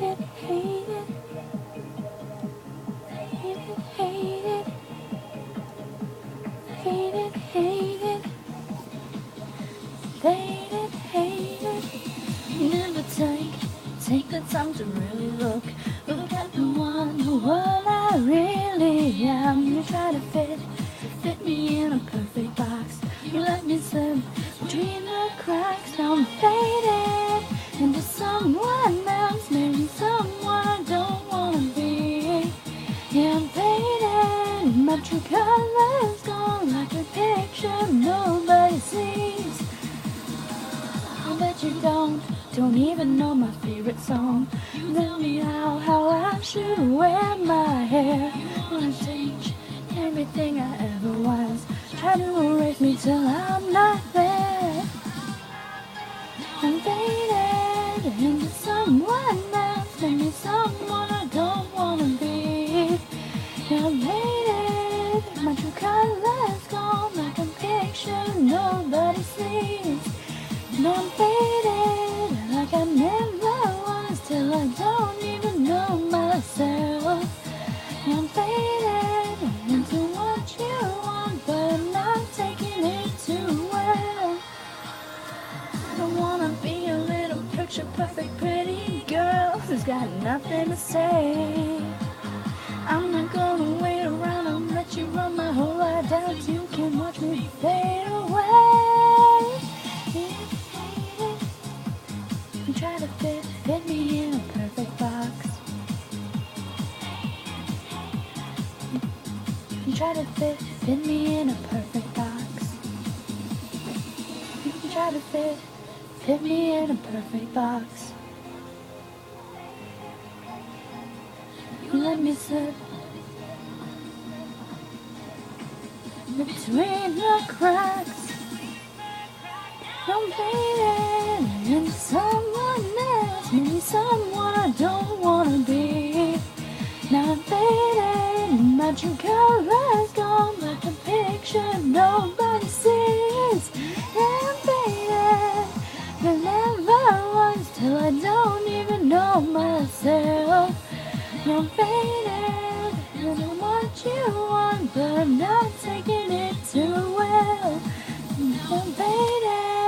it, hate it, hate it, hate it, hate it, hate it, hate it, hate it. Never take the time to really look at the one who what I really am. You try to fit me in a perfect box. You let me slip between the cracks. Now I'm faded into someone else, maybe someone I don't wanna be. Yeah, I'm faded, my true color's gone like a picture nobody sees. I bet you don't even know my favorite song. Tell me how I should wear my hair. Wanna change everything I ever was. Try to erase me till I'm not there. I'm faded into someone else, maybe someone I don't wanna be. Yeah, I'm faded, my true color's gone like a picture nobody sees. And I'm faded like I never was till I don't even know myself. And I'm faded into what you want, but I'm not taking it too well. I don't wanna be a little picture perfect pretty girl who's got nothing to say. I'm not gonna wait around and let you run my whole life down so you can watch me fade away. You try to fit me in a perfect box. You try to fit me in a perfect box. You try to fit me in a perfect box. You let me slip between the cracks. I'm faded into someone else, maybe someone I don't wanna be. Now I'm faded, my true color's gone like a picture nobody sees. I'm faded, I never was till I don't even know myself. I'm faded, I know what you want, but I'm not taking it too well. I'm faded.